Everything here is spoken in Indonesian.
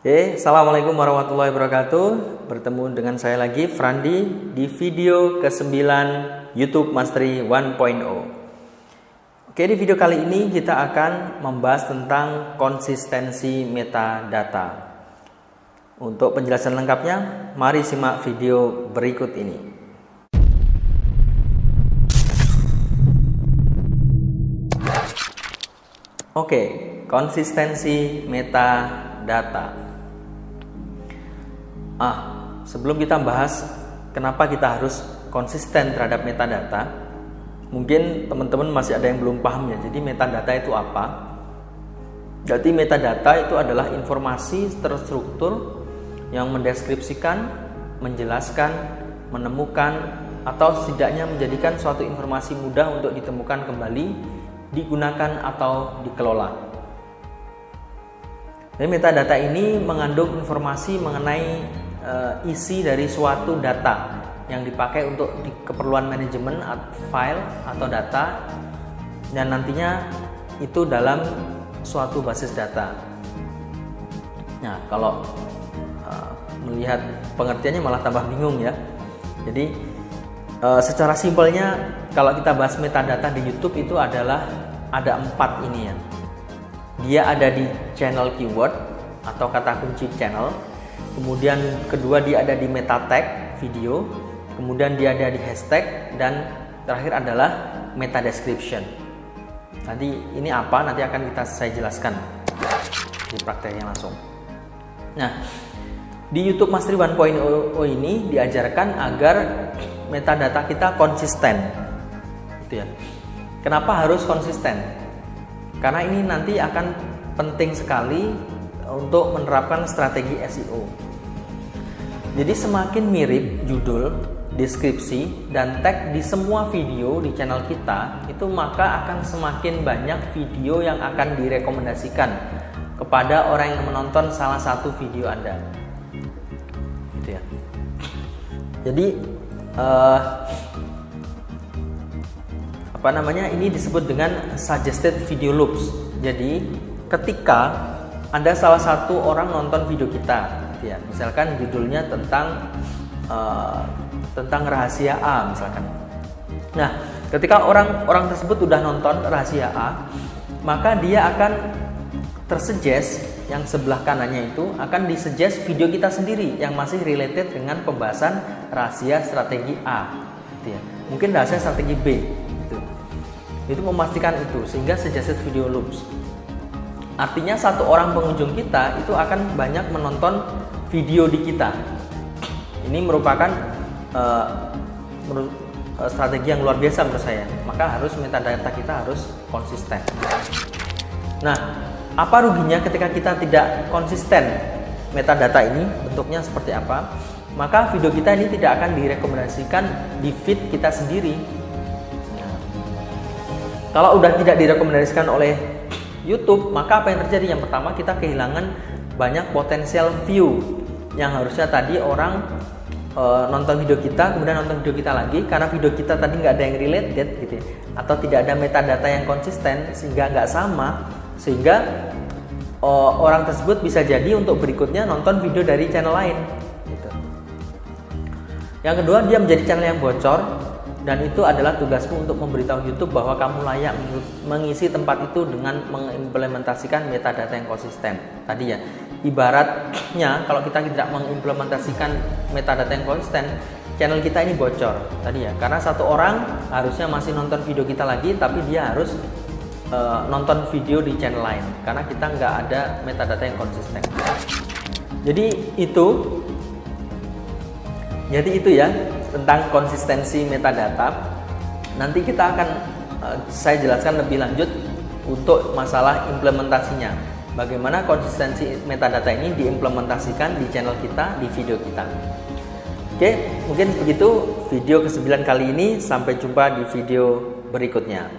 Oke, assalamualaikum warahmatullahi wabarakatuh. Bertemu dengan saya lagi, Frandi, di video ke-9 YouTube Mastery 1.0. Oke, di video kali ini kita akan membahas tentang konsistensi metadata. Untuk penjelasan lengkapnya, mari simak video berikut ini. Oke, konsistensi metadata. Sebelum kita bahas kenapa kita harus konsisten terhadap metadata, mungkin teman-teman masih ada yang belum paham ya. Jadi metadata itu apa? Jadi metadata itu adalah informasi terstruktur yang mendeskripsikan, menjelaskan, menemukan, atau setidaknya menjadikan suatu informasi mudah untuk ditemukan kembali, digunakan atau dikelola. Jadi metadata ini mengandung informasi mengenai isi dari suatu data yang dipakai untuk keperluan manajemen file atau data, dan nantinya itu dalam suatu basis data. Nah, kalau melihat pengertiannya malah tambah bingung ya. Jadi secara simpelnya kalau kita bahas metadata di YouTube itu adalah ada 4 ini ya. Dia ada di channel keyword atau kata kunci channel. Kemudian kedua dia ada di meta tag video. Kemudian dia ada di hashtag. Dan terakhir adalah meta description. Nanti ini apa? Nanti akan saya jelaskan di prakteknya langsung. Nah, di YouTube Mastery 1.0 ini diajarkan agar metadata kita konsisten. Gitu ya. Kenapa harus konsisten? Karena ini nanti akan penting sekali untuk menerapkan strategi SEO. Jadi semakin mirip judul, deskripsi, dan tag di semua video di channel kita, itu maka akan semakin banyak video yang akan direkomendasikan kepada orang yang menonton salah satu video Anda. Gitu ya. Jadi ini disebut dengan suggested video loops. Jadi ketika Anda salah satu orang nonton video kita, gitu ya, misalkan judulnya tentang rahasia A misalkan. Nah, ketika orang tersebut udah nonton rahasia A, maka dia akan tersuggest, yang sebelah kanannya itu akan disuggest video kita sendiri yang masih related dengan pembahasan rahasia strategi A, gitu ya. Mungkin rahasia strategi B. Itu memastikan itu, sehingga suggested video loops. Artinya satu orang pengunjung kita itu akan banyak menonton video di kita. Ini merupakan strategi yang luar biasa menurut saya. Maka harus metadata kita harus konsisten. Nah, apa ruginya ketika kita tidak konsisten metadata ini? Bentuknya seperti apa? Maka video kita ini tidak akan direkomendasikan di feed kita sendiri. Kalau udah tidak direkomendasikan oleh YouTube, maka apa yang terjadi? Yang pertama, kita kehilangan banyak potensial view yang harusnya tadi orang nonton video kita, kemudian nonton video kita lagi, karena video kita tadi nggak ada yang related gitu ya, atau tidak ada metadata yang konsisten sehingga nggak sama, sehingga orang tersebut bisa jadi untuk berikutnya nonton video dari channel lain gitu. Yang kedua, dia menjadi channel yang bocor. Dan itu adalah tugasmu untuk memberitahu YouTube bahwa kamu layak mengisi tempat itu dengan mengimplementasikan metadata yang konsisten. Tadi ya, ibaratnya kalau kita tidak mengimplementasikan metadata yang konsisten, channel kita ini bocor. Tadi ya, karena satu orang harusnya masih nonton video kita lagi, tapi dia harus nonton video di channel lain, karena kita nggak ada metadata yang konsisten. Jadi itu ya, tentang konsistensi metadata. Nanti kita akan saya jelaskan lebih lanjut untuk masalah implementasinya. Bagaimana konsistensi metadata ini diimplementasikan di channel kita, di video kita. Oke, mungkin begitu video ke-9 kali ini. Sampai jumpa di video berikutnya.